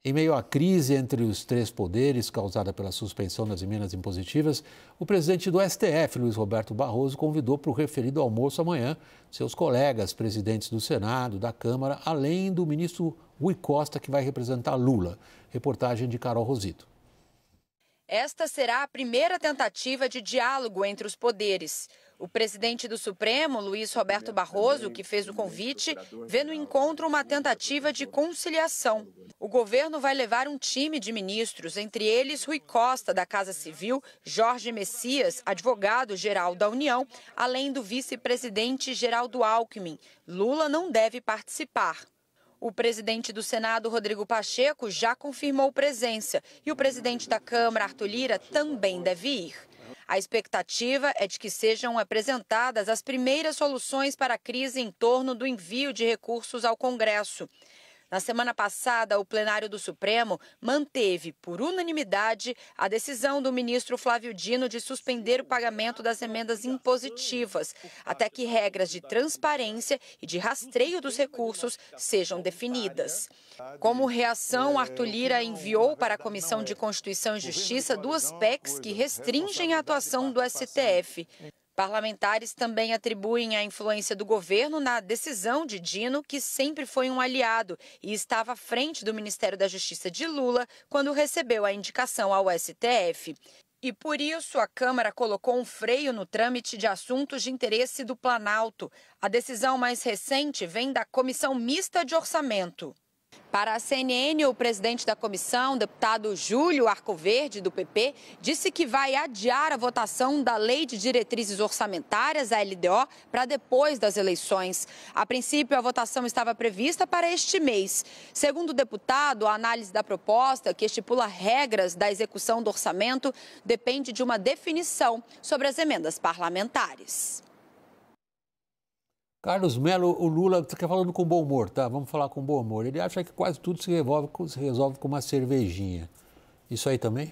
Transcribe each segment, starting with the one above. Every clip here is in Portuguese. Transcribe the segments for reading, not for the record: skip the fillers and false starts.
Em meio à crise entre os três poderes causada pela suspensão das emendas impositivas, o presidente do STF, Luiz Roberto Barroso, convidou para o referido almoço amanhã seus colegas presidentes do Senado, da Câmara, além do ministro Rui Costa, que vai representar Lula. Reportagem de Carol Rosito. Esta será a primeira tentativa de diálogo entre os poderes. O presidente do Supremo, Luiz Roberto Barroso, que fez o convite, vê no encontro uma tentativa de conciliação. O governo vai levar um time de ministros, entre eles Rui Costa, da Casa Civil, Jorge Messias, advogado-geral da União, além do vice-presidente Geraldo Alckmin. Lula não deve participar. O presidente do Senado, Rodrigo Pacheco, já confirmou presença e o presidente da Câmara, Arthur Lira, também deve ir. A expectativa é de que sejam apresentadas as primeiras soluções para a crise em torno do envio de recursos ao Congresso. Na semana passada, o plenário do Supremo manteve, por unanimidade, a decisão do ministro Flávio Dino de suspender o pagamento das emendas impositivas, até que regras de transparência e de rastreio dos recursos sejam definidas. Como reação, Arthur Lira enviou para a Comissão de Constituição e Justiça duas PECs que restringem a atuação do STF. Parlamentares também atribuem a influência do governo na decisão de Dino, que sempre foi um aliado e estava à frente do Ministério da Justiça de Lula quando recebeu a indicação ao STF. E por isso a Câmara colocou um freio no trâmite de assuntos de interesse do Planalto. A decisão mais recente vem da Comissão Mista de Orçamento. Para a CNN, o presidente da comissão, deputado Júlio Arcoverde, do PP, disse que vai adiar a votação da Lei de Diretrizes Orçamentárias, a LDO, para depois das eleições. A princípio, a votação estava prevista para este mês. Segundo o deputado, a análise da proposta, que estipula regras da execução do orçamento, depende de uma definição sobre as emendas parlamentares. Carlos Melo, o Lula, você quer falando com bom humor, tá? Vamos falar com bom humor. Ele acha que quase tudo se resolve com uma cervejinha. Isso aí também?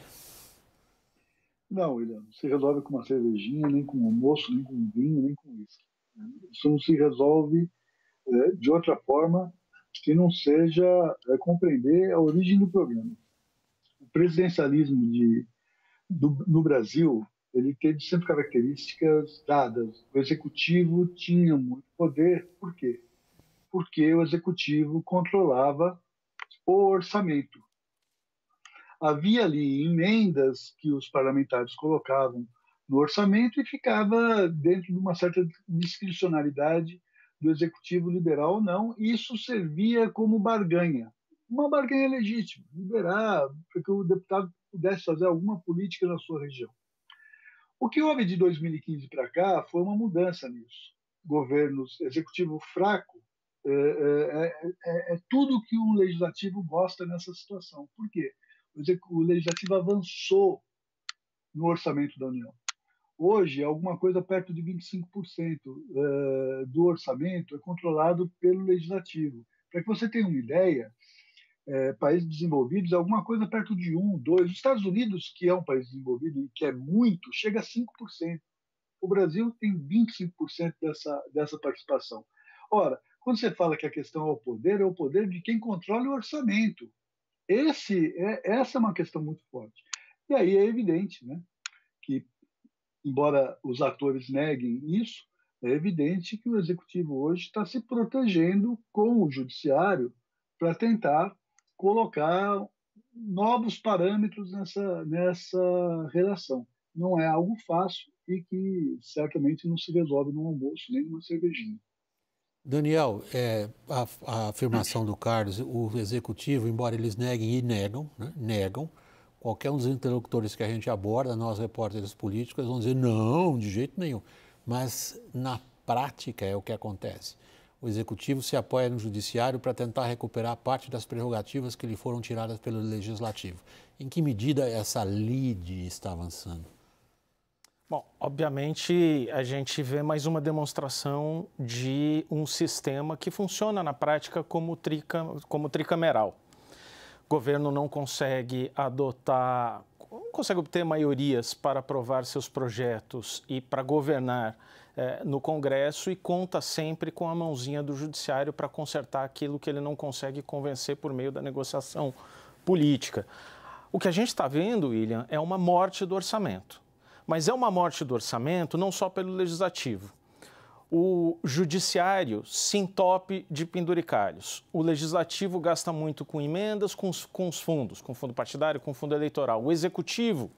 Não, William, não se resolve com uma cervejinha, nem com almoço, nem com vinho, nem com uísque. Isso não se resolve de outra forma que não seja compreender a origem do problema. O presidencialismo no Brasil, ele teve sempre características dadas. O executivo tinha muito poder. Por quê? Porque o executivo controlava o orçamento. Havia ali emendas que os parlamentares colocavam no orçamento e ficava dentro de uma certa discricionalidade do executivo liberar ou não. E isso servia como barganha. Uma barganha legítima, liberar, para que o deputado pudesse fazer alguma política na sua região. O que houve de 2015 para cá foi uma mudança nisso. Governos, executivo fraco, é tudo que o legislativo gosta nessa situação. Por quê? O legislativo avançou no orçamento da União. Hoje, alguma coisa perto de 25% do orçamento é controlado pelo legislativo. Para que você tenha uma ideia, países desenvolvidos, alguma coisa perto de 1, 2. Os Estados Unidos, que é um país desenvolvido e que é muito, chega a 5%. O Brasil tem 25% dessa participação. Ora, quando você fala que a questão é o poder de quem controla o orçamento. Essa é uma questão muito forte. E aí é evidente, né, que, embora os atores neguem isso, é evidente que o Executivo hoje está se protegendo com o Judiciário para tentar colocar novos parâmetros nessa relação. Não é algo fácil e que certamente não se resolve num almoço nem numa cervejinha. Daniel, a afirmação do Carlos, o Executivo, embora eles neguem e negam, né, qualquer um dos interlocutores que a gente aborda, nós repórteres políticos, vão dizer não, de jeito nenhum. Mas na prática é o que acontece. O Executivo se apoia no Judiciário para tentar recuperar parte das prerrogativas que lhe foram tiradas pelo Legislativo. Em que medida essa lide está avançando? Bom, obviamente a gente vê mais uma demonstração de um sistema que funciona na prática como tricameral. O governo não consegue obter maiorias para aprovar seus projetos e para governar no Congresso e conta sempre com a mãozinha do Judiciário para consertar aquilo que ele não consegue convencer por meio da negociação política. O que a gente está vendo, William, é uma morte do orçamento. Mas é uma morte do orçamento não só pelo legislativo. O judiciário se entope de penduricalhos. O legislativo gasta muito com emendas, com os fundos, com fundo partidário, com fundo eleitoral. O executivo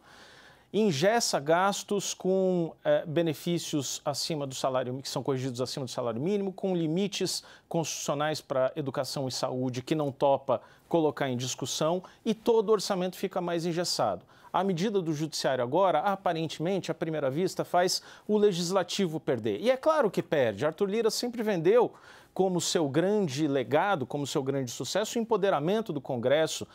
ingessa gastos com benefícios acima do salário, que são corrigidos acima do salário mínimo, com limites constitucionais para educação e saúde que não topa colocar em discussão, e todo o orçamento fica mais engessado. A medida do judiciário agora, aparentemente, à primeira vista, faz o legislativo perder. E é claro que perde. Arthur Lira sempre vendeu como seu grande legado, como seu grande sucesso, o empoderamento do Congresso,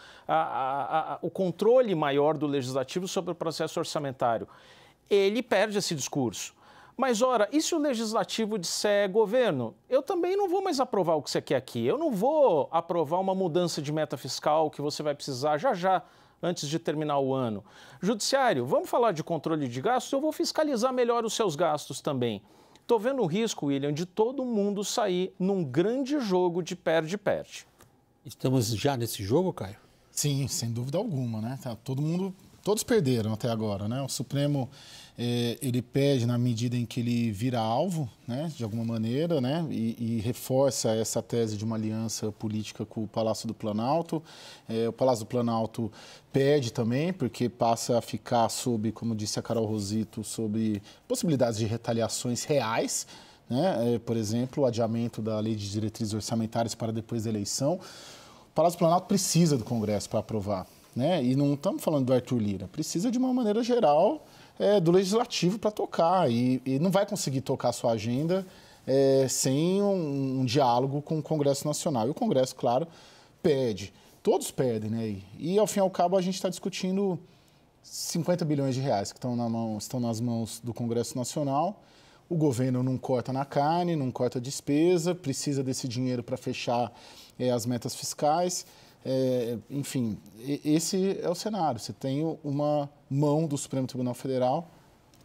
o controle maior do legislativo sobre o processo orçamentário. Ele perde esse discurso. Mas, ora, e se o legislativo disser, governo, eu também não vou mais aprovar o que você quer aqui, eu não vou aprovar uma mudança de meta fiscal que você vai precisar já, antes de terminar o ano. Judiciário, vamos falar de controle de gastos? Eu vou fiscalizar melhor os seus gastos também. Estou vendo o risco, William, de todo mundo sair num grande jogo de perde-perde. Estamos já nesse jogo, Caio? Sim, sem dúvida alguma, né? Todos perderam até agora, né? O Supremo, ele perde na medida em que ele vira alvo, né? De alguma maneira, né? E reforça essa tese de uma aliança política com o Palácio do Planalto. O Palácio do Planalto perde também, porque passa a ficar sob, como disse a Carol Rosito, sobre possibilidades de retaliações reais, né? Por exemplo, o adiamento da Lei de Diretrizes Orçamentárias para depois da eleição. O Palácio do Planalto precisa do Congresso para aprovar, né? E não estamos falando do Arthur Lira, precisa de uma maneira geral do Legislativo para tocar, e não vai conseguir tocar a sua agenda sem um diálogo com o Congresso Nacional. E o Congresso, claro, perde. Todos perdem, né? E ao fim e ao cabo, a gente está discutindo 50 bilhões de reais que estão nas mãos do Congresso Nacional. O governo não corta na carne, não corta a despesa, precisa desse dinheiro para fechar as metas fiscais. Enfim, esse é o cenário. Você tem uma mão do Supremo Tribunal Federal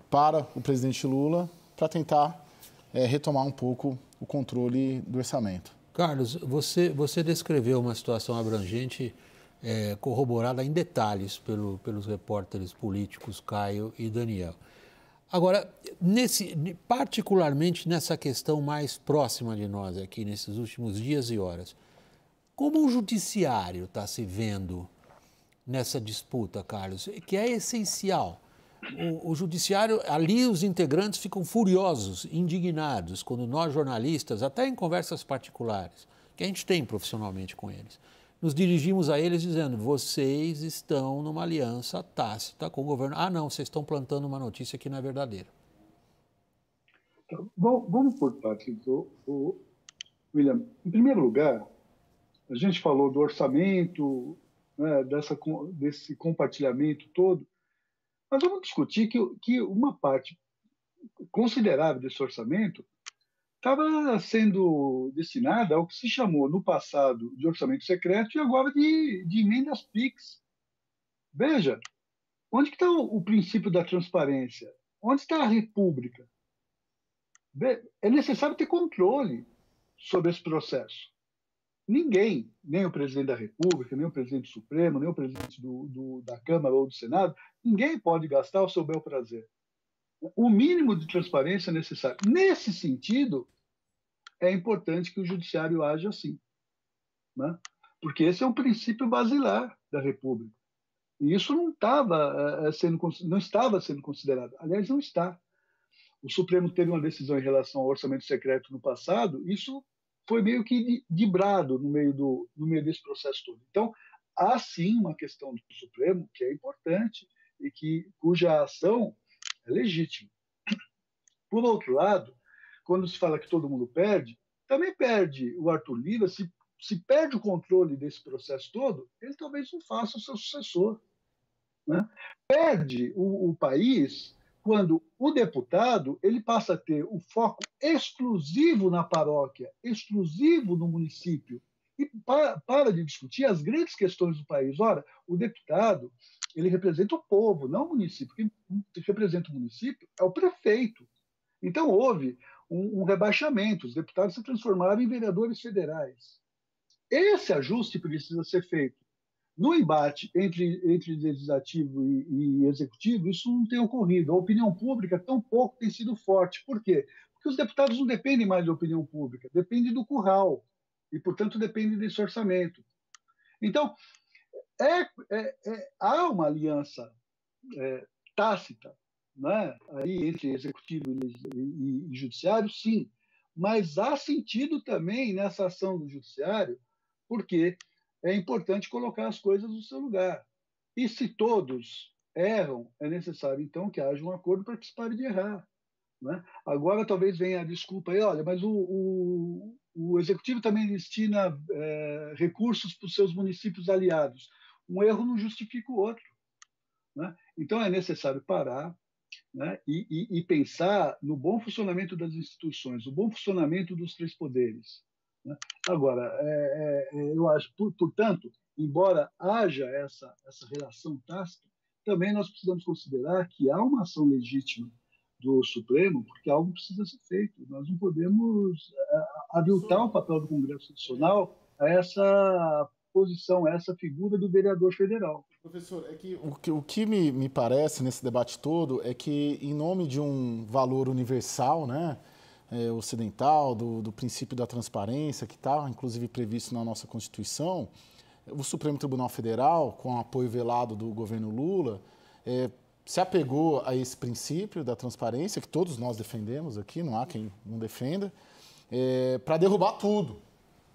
para o presidente Lula para tentar retomar um pouco o controle do orçamento. Carlos, você descreveu uma situação abrangente, corroborada em detalhes pelos repórteres políticos Caio e Daniel. Agora, particularmente nessa questão mais próxima de nós aqui, nesses últimos dias e horas, como o judiciário está se vendo nessa disputa, Carlos, que é essencial? O judiciário, ali os integrantes ficam furiosos, indignados, quando nós jornalistas, até em conversas particulares, que a gente tem profissionalmente com eles, nos dirigimos a eles dizendo, vocês estão numa aliança tácita com o governo. Ah, não, vocês estão plantando uma notícia que não é verdadeira. Então, vamos por partes, William. Em primeiro lugar, a gente falou do orçamento, né, desse compartilhamento todo, mas vamos discutir que uma parte considerável desse orçamento estava sendo destinada ao que se chamou no passado de orçamento secreto e agora de emendas PIX. Veja, onde está o princípio da transparência? Onde está a República? É necessário ter controle sobre esse processo. Ninguém, nem o presidente da República, nem o presidente do Supremo, nem o presidente da Câmara ou do Senado, ninguém pode gastar ao seu bel prazer. O mínimo de transparência é necessário. Nesse sentido, é importante que o judiciário haja assim, né? Porque esse é um princípio basilar da República. E isso não estava sendo considerado. Aliás, não está. O Supremo teve uma decisão em relação ao orçamento secreto no passado, isso foi meio que dibrado no meio desse processo todo. Então, há sim uma questão do Supremo que é importante e cuja ação é legítima. Por outro lado, quando se fala que todo mundo perde, também perde o Arthur Lira. Se perde o controle desse processo todo, ele talvez não faça o seu sucessor, né? Perde o país quando o deputado ele passa a ter o foco exclusivo na paróquia, exclusivo no município, e para de discutir as grandes questões do país. Ora, o deputado ele representa o povo, não o município. Quem representa o município é o prefeito. Então, houve um rebaixamento, os deputados se transformaram em vereadores federais. Esse ajuste precisa ser feito. no embate entre legislativo e executivo, isso não tem ocorrido. A opinião pública tão pouco tem sido forte. Por quê? Porque os deputados não dependem mais da opinião pública, dependem do curral e, portanto, dependem desse orçamento. Então, há uma aliança tácita, né, aí entre executivo e judiciário, sim, mas há sentido também nessa ação do judiciário, porque é importante colocar as coisas no seu lugar. E se todos erram, é necessário, então, que haja um acordo para que se pare de errar. Né? Agora, talvez venha a desculpa aí, olha, mas o Executivo também destina recursos para os seus municípios aliados. Um erro não justifica o outro. Né? Então, é necessário parar, né, e pensar no bom funcionamento das instituições, no bom funcionamento dos três poderes. Né? Agora, eu acho, portanto, embora haja essa relação tácita, também nós precisamos considerar que há uma ação legítima do Supremo, porque algo precisa ser feito. Nós não podemos aviltar o papel do Congresso Nacional a essa posição, a essa figura do vereador federal. Professor, é que o que me parece nesse debate todo é que, em nome de um valor universal, né, ocidental, do princípio da transparência, que está, inclusive, previsto na nossa Constituição, o Supremo Tribunal Federal, com o apoio velado do governo Lula, se apegou a esse princípio da transparência, que todos nós defendemos aqui, não há quem não defenda, para derrubar tudo,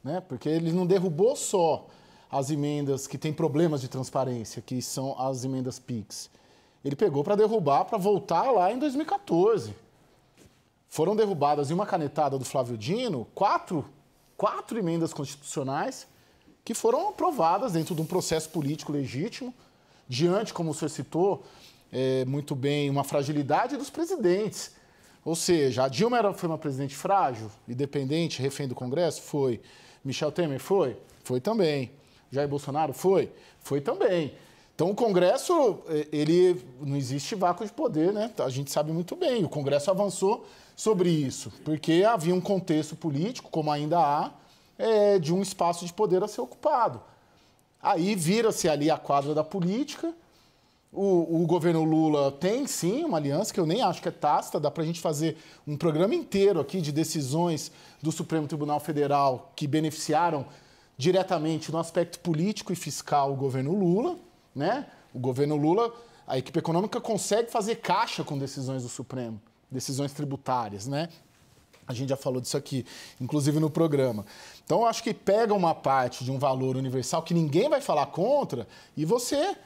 né? Porque ele não derrubou só as emendas que têm problemas de transparência, que são as emendas PIX. Ele pegou para derrubar, para voltar lá em 2014. Foram derrubadas em uma canetada do Flávio Dino quatro emendas constitucionais que foram aprovadas dentro de um processo político legítimo, diante, como o senhor citou muito bem, uma fragilidade dos presidentes. Ou seja, a Dilma foi uma presidente frágil, independente, refém do Congresso? Foi. Michel Temer foi? Foi também. Jair Bolsonaro foi? Foi também. Então, o Congresso, ele não existe vácuo de poder, né? A gente sabe muito bem. O Congresso avançou sobre isso, porque havia um contexto político, como ainda há, de um espaço de poder a ser ocupado. Aí vira-se ali a quadra da política. O governo Lula tem, sim, uma aliança que eu nem acho que é tácita. Dá para a gente fazer um programa inteiro aqui de decisões do Supremo Tribunal Federal que beneficiaram diretamente no aspecto político e fiscal o governo Lula, né? O governo Lula, a equipe econômica consegue fazer caixa com decisões do Supremo, decisões tributárias, né? A gente já falou disso aqui, inclusive no programa. Então, eu acho que pega uma parte de um valor universal que ninguém vai falar contra e você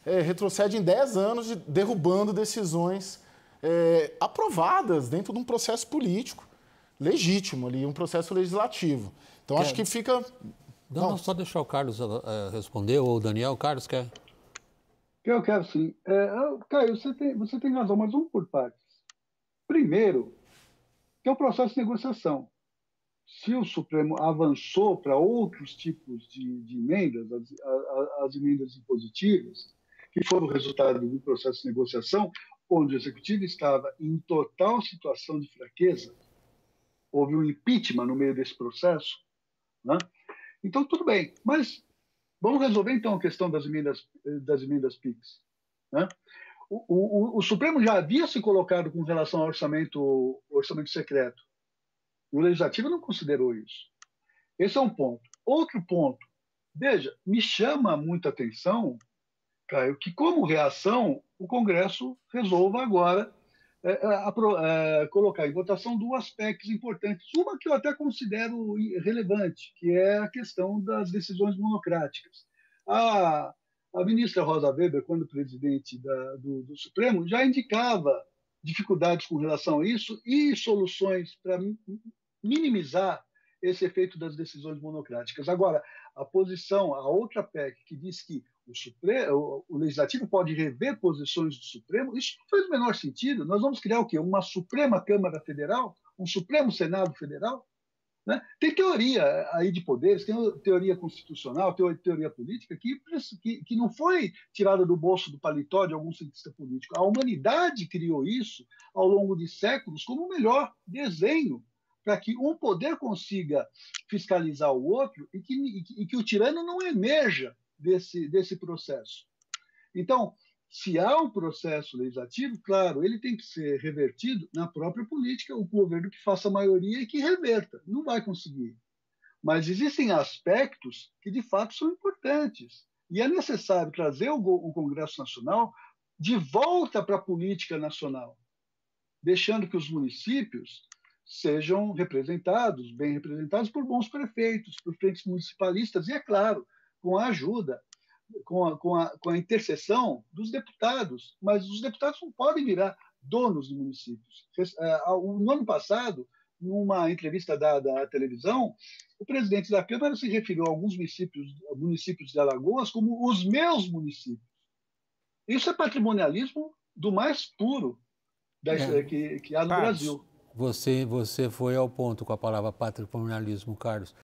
retrocede em 10 anos derrubando decisões aprovadas dentro de um processo político legítimo ali, um processo legislativo. Então, acho que fica... Não, só deixar o Carlos responder, ou o Daniel. Carlos quer? Eu quero sim. Caio, você tem razão, mas vamos por partes. Primeiro, que é o processo de negociação. Se o Supremo avançou para outros tipos de emendas, as emendas impositivas, que foram resultado do processo de negociação, onde o Executivo estava em total situação de fraqueza, houve um impeachment no meio desse processo, né? Então, tudo bem, mas vamos resolver, então, a questão das emendas PIX. Né? O Supremo já havia se colocado com relação ao orçamento secreto. O Legislativo não considerou isso. Esse é um ponto. Outro ponto, veja, me chama muita atenção, Caio, que como reação o Congresso resolva agora colocar em votação duas aspectos importantes. Uma que eu até considero relevante, que é a questão das decisões monocráticas. A ministra Rosa Weber, quando presidente do Supremo, já indicava dificuldades com relação a isso e soluções para minimizar esse efeito das decisões monocráticas. Agora, a outra PEC que diz que o Legislativo pode rever posições do Supremo, isso não faz o menor sentido. Nós vamos criar o quê? Uma Suprema Câmara Federal? Um Supremo Senado Federal? Né? Tem teoria aí de poderes, tem teoria constitucional, teoria política, que não foi tirada do bolso do paletó de algum cientista político. A humanidade criou isso ao longo de séculos como o melhor desenho para que um poder consiga fiscalizar o outro e que o tirano não emerja desse processo. Então, se há um processo legislativo, claro, ele tem que ser revertido na própria política, o governo que faça a maioria e que reverta. Não vai conseguir. Mas existem aspectos que, de fato, são importantes. E é necessário trazer o Congresso Nacional de volta para a política nacional, deixando que os municípios sejam representados, bem representados por bons prefeitos, por prefeitos municipalistas, e, é claro, com a ajuda, com a intercessão dos deputados. Mas os deputados não podem virar donos de municípios. No ano passado, numa entrevista dada à televisão, o presidente da Câmara se referiu a alguns municípios de Alagoas como os meus municípios. Isso é patrimonialismo do mais puro que há no Brasil. Você foi ao ponto com a palavra patrimonialismo, Carlos.